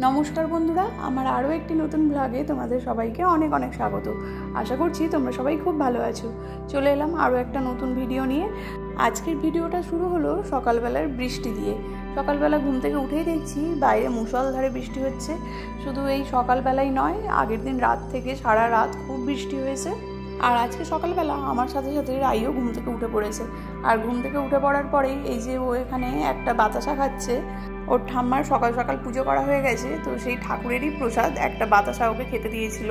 নমস্কার বন্ধুরা, আমার আরও একটি নতুন ব্লগে তোমাদের সবাইকে অনেক অনেক স্বাগত। আশা করছি তোমরা সবাই খুব ভালো আছো। চলে এলাম আরও একটা নতুন ভিডিও নিয়ে। আজকের ভিডিওটা শুরু হলো সকালবেলার বৃষ্টি দিয়ে। সকালবেলা ঘুম থেকে উঠেই দেখছি বাইরে মুষলধারে বৃষ্টি হচ্ছে। শুধু এই সকালবেলাই নয়, আগের দিন রাত থেকে সারা রাত খুব বৃষ্টি হয়েছে। আর আজকে সকালবেলা আমার সাথে সাথে রাইও ঘুম থেকে উঠে পড়েছে। আর ঘুম থেকে উঠে পড়ার পরেই এই যে ও এখানে একটা বাতাসা খাচ্ছে। ওর ঠাম্মার সকাল সকাল পুজো করা হয়ে গেছে, তো সেই ঠাকুরেরই প্রসাদ একটা বাতাসা ওকে খেতে দিয়েছিল।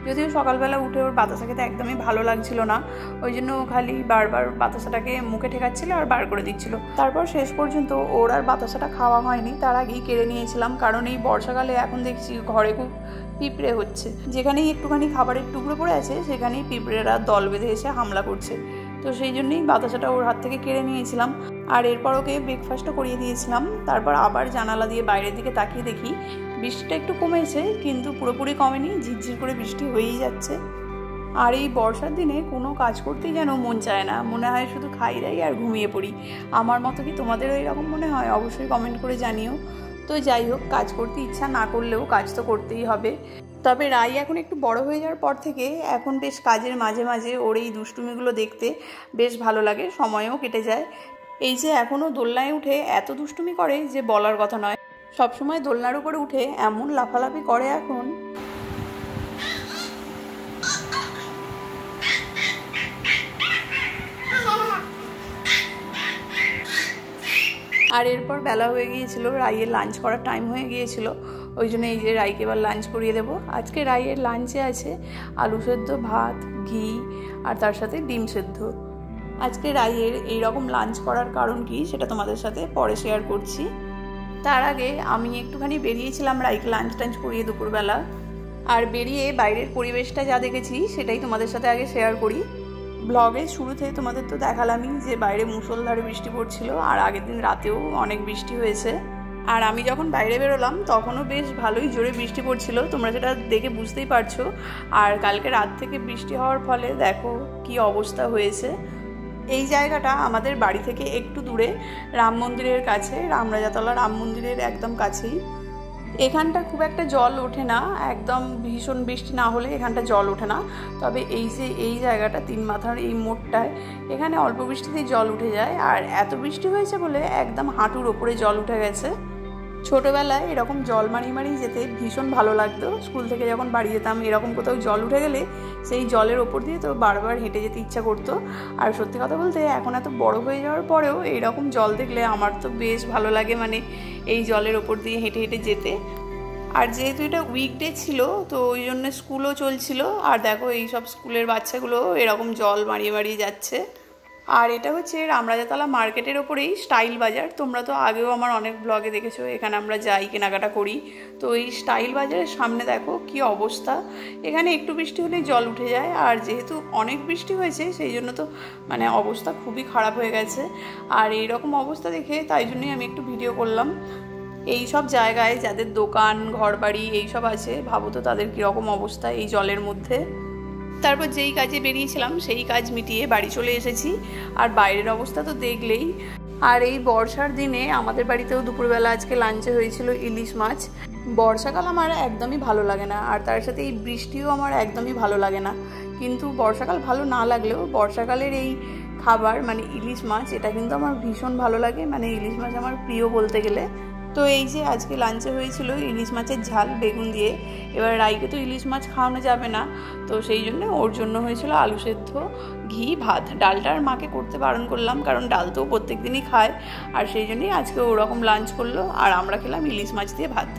যদিও সকালবেলা উঠে ওর বাতাসা খেতে একদমই ভালো লাগছিল না, ওই জন্য ও খালি বারবার বাতাসাটাকে মুখে ঠেকাচ্ছিল আর বার করে দিচ্ছিল। তারপর শেষ পর্যন্ত ওর আর বাতাসাটা খাওয়া হয়নি, তার আগেই কেড়ে নিয়েছিলাম। কারণ এই বর্ষাকালে এখন দেখছি ঘরে খুব পিঁপড়ে হচ্ছে। যেখানেই একটুখানি খাবারের টুকরো পড়ে আছে সেখানেই পিঁপড়েরা দল বেঁধে এসে হামলা করছে। তো সেই জন্যই বাতাসাটা ওর হাত থেকে কেড়ে নিয়েছিলাম। আর এরপর ওকে ব্রেকফাস্টও করিয়ে দিয়েছিলাম। তারপর আবার জানালা দিয়ে বাইরের দিকে তাকিয়ে দেখি বৃষ্টিটা একটু কমেছে, কিন্তু পুরোপুরি কমেনি, ঝিরঝির করে বৃষ্টি হয়েই যাচ্ছে। আর এই বর্ষার দিনে কোনো কাজ করতেই যেন মন চায় না, মনে হয় শুধু খাই দাই আর ঘুমিয়ে পড়ি। আমার মতো কি তোমাদেরও এরকম মনে হয়? অবশ্যই কমেন্ট করে জানিও। তো যাই হোক, কাজ করতে ইচ্ছা না করলেও কাজ তো করতেই হবে। তবে রাই এখন একটু বড় হয়ে যাওয়ার পর থেকে এখন বেশ কাজের মাঝে মাঝে ওর এই দুষ্টুমিগুলো দেখতে বেশ ভালো লাগে, সময়ও কেটে যায়। এই যে এখনও দোলনায় উঠে এত দুষ্টুমি করে যে বলার কথা নয়। সবসময় দোলনার উপরে উঠে এমন লাফালাফি করে এখন। আর এরপর বেলা হয়ে গিয়েছিল, রাইয়ের লাঞ্চ করার টাইম হয়ে গিয়েছিল। ওই জন্য এই যে রাইকে এবার লাঞ্চ করিয়ে দেবো। আজকে রাইয়ের লাঞ্চে আছে আলু সেদ্ধ, ভাত, ঘি আর তার সাথে ডিম সেদ্ধ। আজকে রাইয়ের এইরকম লাঞ্চ করার কারণ কি সেটা তোমাদের সাথে পরে শেয়ার করছি। তার আগে আমি একটুখানি বেরিয়েছিলাম রাইকে লাঞ্চ টাঞ্চ করিয়ে দুপুরবেলা। আর বেরিয়ে বাইরের পরিবেশটা যা দেখেছি সেটাই তোমাদের সাথে আগে শেয়ার করি। ব্লগের শুরুতে তোমাদের তো দেখালামই যে বাইরে মুষলধারে বৃষ্টি পড়ছিল, আর আগের দিন রাতেও অনেক বৃষ্টি হয়েছে। আর আমি যখন বাইরে বেরোলাম তখনও বেশ ভালোই জোরে বৃষ্টি পড়ছিল, তোমরা সেটা দেখে বুঝতেই পারছো। আর কালকে রাত থেকে বৃষ্টি হওয়ার ফলে দেখো কি অবস্থা হয়েছে। এই জায়গাটা আমাদের বাড়ি থেকে একটু দূরে, রাম মন্দিরের কাছে, রামরাজাতলা রাম মন্দিরের একদম কাছেই। এখানটা খুব একটা জল ওঠে না, একদম ভীষণ বৃষ্টি না হলে এখানটা জল ওঠে না। তবে এই যে এই জায়গাটা তিন মাথার এই মোড়টায়, এখানে অল্প বৃষ্টিতেই জল উঠে যায়। আর এত বৃষ্টি হয়েছে বলে একদম হাঁটুর ওপরে জল উঠে গেছে। ছোটোবেলায় এরকম জল মারিয়ে মারিয়ে যেতে ভীষণ ভালো লাগতো। স্কুল থেকে যখন বাড়ি যেতাম এরকম কোথাও জল উঠে গেলে সেই জলের ওপর দিয়ে তো বারবার হেঁটে যেতে ইচ্ছা করতো। আর সত্যি কথা বলতে এখন এত বড় হয়ে যাওয়ার পরেও এইরকম জল দেখলে আমার তো বেশ ভালো লাগে, মানে এই জলের ওপর দিয়ে হেঁটে হেঁটে যেতে। আর যেহেতু এটা উইকডে ছিল তো ওই জন্য স্কুলও চলছিল। আর দেখো এই সব স্কুলের বাচ্চাগুলো এরকম জল মারিয়ে মারিয়ে যাচ্ছে। আর এটা হচ্ছে রামরাজাতলা মার্কেটের ওপরেই স্টাইল বাজার। তোমরা তো আগেও আমার অনেক ব্লগে দেখেছো, এখানে আমরা যাই কেনাকাটা করি। তো এই স্টাইল বাজারের সামনে দেখো কি অবস্থা। এখানে একটু বৃষ্টি হলেই জল উঠে যায়। আর যেহেতু অনেক বৃষ্টি হয়েছে সেই জন্য তো মানে অবস্থা খুবই খারাপ হয়ে গেছে। আর এইরকম অবস্থা দেখে তাই জন্যই আমি একটু ভিডিও করলাম। এই সব জায়গায় যাদের দোকান ঘরবাড়ি এইসব আছে, ভাবো তো তাদের কীরকম অবস্থা এই জলের মধ্যে। তারপর যেই কাজে বেরিয়েছিলাম সেই কাজ মিটিয়ে বাড়ি চলে এসেছি। আর বাইরের অবস্থা তো দেখলেই। আর এই বর্ষার দিনে আমাদের বাড়িতেও দুপুরবেলা আজকে লাঞ্চে হয়েছিল ইলিশ মাছ। বর্ষাকাল আমার একদমই ভালো লাগে না, আর তার সাথে এই বৃষ্টিও আমার একদমই ভালো লাগে না। কিন্তু বর্ষাকাল ভালো না লাগলেও বর্ষাকালের এই খাবার মানে ইলিশ মাছ, এটা কিন্তু আমার ভীষণ ভালো লাগে। মানে ইলিশ মাছ আমার প্রিয় বলতে গেলে। তো এই যে আজকে লাঞ্চে হয়েছিল ইলিশ মাছের ঝাল বেগুন দিয়ে। এবার রাইকে তো ইলিশ মাছ খাওয়ানো যাবে না, তো সেই জন্য ওর জন্য হয়েছিল আলু সেদ্ধ, ঘি, ভাত। ডালটা আর মাকে করতে বারণ করলাম, কারণ ডাল তো প্রত্যেক দিনই খায়। আর সেই জন্যই আজকে ওরকম লাঞ্চ করলো, আর আমরা খেলাম ইলিশ মাছ দিয়ে ভাত।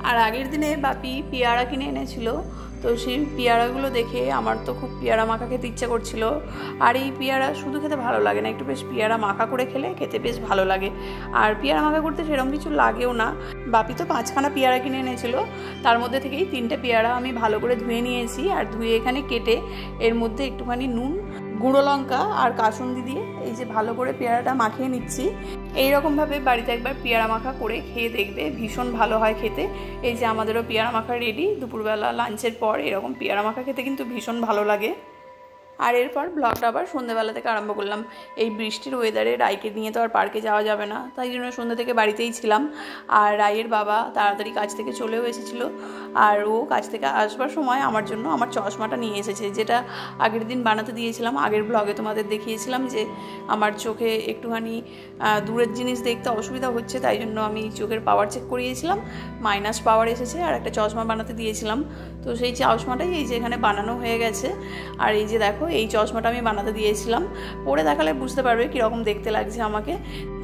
আর আগের দিনে বাপি পেয়ারা কিনে এনেছিল, তো সেই পেয়ারাগুলো দেখে আমার তো খুব পেয়ারা মাখা খেতে ইচ্ছা করছিল। আর এই পেয়ারা শুধু খেতে ভালো লাগে না, একটু বেশ পেয়ারা মাখা করে খেলে খেতে বেশ ভালো লাগে। আর পেয়ারা মাখা করতে সেরকম কিছু লাগেও না। বাপি তো 5খানা পেয়ারা কিনে এনেছিল, তার মধ্যে থেকেই 3টে পেয়ারা আমি ভালো করে ধুয়ে নিয়েছি। আর ধুয়ে এখানে কেটে এর মধ্যে একটুখানি নুন, গুঁড়ো লঙ্কা আর কাসুন্দি দিয়ে এই যে ভালো করে পেয়ারাটা মাখিয়ে নিচ্ছি। এইরকমভাবে বাড়িতে একবার পেয়ারা মাখা করে খেয়ে দেখবে, ভীষণ ভালো হয় খেতে। এই যে আমাদেরও পেয়ারা মাখা রেডি। দুপুরবেলা লাঞ্চের পর এরকম পেয়ারা মাখা খেতে কিন্তু ভীষণ ভালো লাগে। আর এরপর ব্লগটা আবার সন্ধ্যেবেলা থেকে আরম্ভ করলাম। এই বৃষ্টির ওয়েদারে রাইকে নিয়ে তো আর পার্কে যাওয়া যাবে না, তাই জন্য সন্ধ্যে থেকে বাড়িতেই ছিলাম। আর রাইয়ের বাবা তাড়াতাড়ি কাজ থেকে চলেও এসেছিলো, আর ও কাজ থেকে আসবার সময় আমার জন্য আমার চশমাটা নিয়ে এসেছে, যেটা আগের দিন বানাতে দিয়েছিলাম। আগের ব্লগে তোমাদের দেখিয়েছিলাম যে আমার চোখে একটুখানি দূরের জিনিস দেখতে অসুবিধা হচ্ছে, তাই জন্য আমি চোখের পাওয়ার চেক করিয়েছিলাম, মাইনাস পাওয়ার এসেছে, আর একটা চশমা বানাতে দিয়েছিলাম। তো সেই চশমাটাই এই যে এখানে বানানো হয়ে গেছে। আর এই যে দেখো, এই চশমাটা আমি বানাতে দিয়েছিলাম, পরে দেখালে বুঝতে পারবে কীরকম দেখতে লাগছে আমাকে।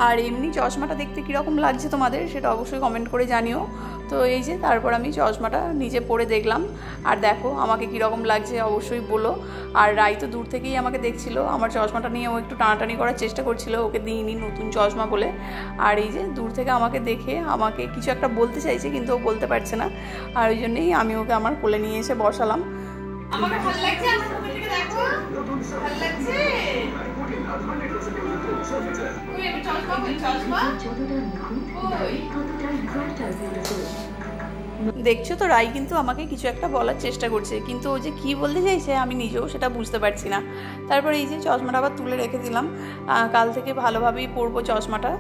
আর এমনি চশমাটা দেখতে কীরকম লাগছে তোমাদের সেটা অবশ্যই কমেন্ট করে জানিও। তো এই যে তারপর আমি চশমাটা নিজে পরে দেখলাম, আর দেখো আমাকে কীরকম লাগছে অবশ্যই বলো। আর রাই তো দূর থেকেই আমাকে দেখছিল, আমার চশমাটা নিয়ে ও একটু টানাটানি করার চেষ্টা করছিল, ওকে দিইনি নতুন চশমা বলে। আর এই যে দূর থেকে আমাকে দেখে আমাকে কিছু একটা বলতে চাইছে, কিন্তু ও বলতে পারছে না। আর ওই জন্যই আমি ওকে আমার কোলে নিয়ে এসে বসালাম। আমাকে ভালো লাগছে, আমার মুখের দিকে দেখো, ভালো লাগছে। দেখছো তো, রাই কিন্তু আমাকে কিছু একটা বলার চেষ্টা করছে, কিন্তু ও যে কী বলতে চাইছে আমি নিজেও সেটা বুঝতে পারছি না। তারপরে এই যে চশমাটা আবার তুলে রেখে দিলাম, কাল থেকে ভালোভাবেই পরবো চশমাটা।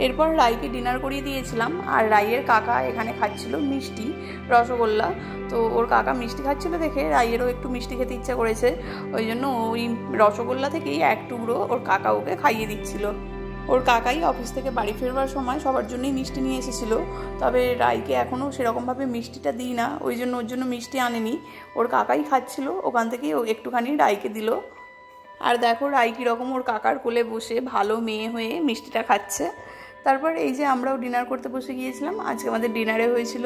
এরপর রাইকে ডিনার করিয়ে দিয়েছিলাম, আর রাইয়ের কাকা এখানে খাচ্ছিল মিষ্টি, রসগোল্লা। তো ওর কাকা মিষ্টি খাচ্ছিল দেখে রাইয়েরও একটু মিষ্টি খেতে ইচ্ছা করেছে, ওই জন্য ওই রসগোল্লা থেকেই এক টুকরো ওর কাকা ওকে খাইয়ে দিচ্ছিল। ওর কাকাই অফিস থেকে বাড়ি ফেরবার সময় সবার জন্যই মিষ্টি নিয়ে এসেছিল, তবে রাইকে এখনও সেরকমভাবে মিষ্টিটা দিই না, ওই জন্য ওর জন্য মিষ্টি আনেনি। ওর কাকাই খাচ্ছিল, ওখান থেকেই ও একটুখানি রাইকে দিল। আর দেখো রাই কীরকম ওর কাকার কোলে বসে ভালো মেয়ে হয়ে মিষ্টিটা খাচ্ছে। তারপর এই যে আমরাও ডিনার করতে বসে গিয়েছিলাম। আজকে আমাদের ডিনারে হয়েছিল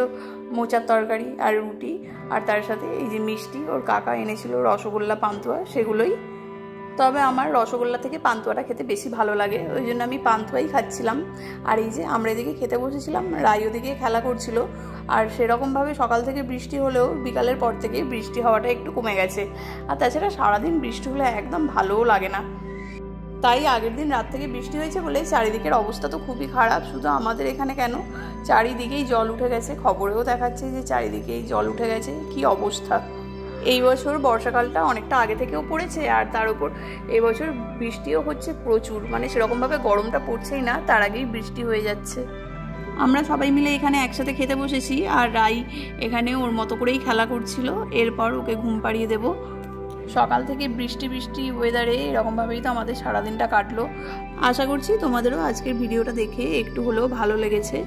মোচার তরকারি আর রুটি, আর তার সাথে এই যে মিষ্টি ওর কাকা এনেছিল রসগোল্লা, পান্তুয়া, সেগুলোই। তবে আমার রসগোল্লা থেকে পান্তুয়াটা খেতে বেশি ভালো লাগে, ওই জন্য আমি পান্তুয়াই খাচ্ছিলাম। আর এই যে আমরা এদিকে খেতে বসেছিলাম, রাই ওদিকে খেলা করছিল। আর সেরকমভাবে সকাল থেকে বৃষ্টি হলেও বিকালের পর থেকে বৃষ্টি হওয়াটা একটু কমে গেছে। আর তাছাড়া সারাদিন বৃষ্টি হলে একদম ভালোও লাগে না। তাই আগের দিন রাত থেকে বৃষ্টি হয়েছে বলে চারিদিকের অবস্থা তো খুবই খারাপ, শুধু আমাদের এখানে কেন, চারিদিকেই জল উঠে গেছে। খবরেও দেখাচ্ছে যে চারিদিকেই জল উঠে গেছে, কি অবস্থা। এই বছর বর্ষাকালটা অনেকটা আগে থেকেও পড়েছে, আর তার উপর এই বছর বৃষ্টিও হচ্ছে প্রচুর, মানে সেরকমভাবে গরমটা পড়ছেই না, তার আগেই বৃষ্টি হয়ে যাচ্ছে। আমরা সবাই মিলে এখানে একসাথে খেতে বসেছি, আর রাই এখানে ওর মতো করেই খেলা করছিল। এরপর ওকে ঘুম পাড়িয়ে দেবো। সকাল থেকে বৃষ্টি বৃষ্টি ওয়েদারে এরকমভাবেই তো আমাদের সারাদিনটা কাটলো। আশা করছি তোমাদেরও আজকের ভিডিওটা দেখে একটু হলেও ভালো লেগেছে।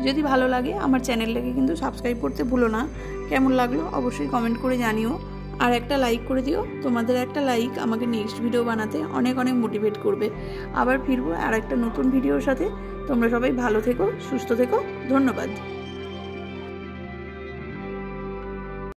যদি ভালো লাগে আমার চ্যানেলটাকে কিন্তু সাবস্ক্রাইব করতে ভুলো না। কেমন লাগলো অবশ্যই কমেন্ট করে জানিও, আর একটা লাইক করে দিও। তোমাদের একটা লাইক আমাকে নেক্সট ভিডিও বানাতে অনেক অনেক মোটিভেট করবে। আবার ফিরবো আর একটা নতুন ভিডিওর সাথে। তোমরা সবাই ভালো থেকো, সুস্থ থেকো, ধন্যবাদ।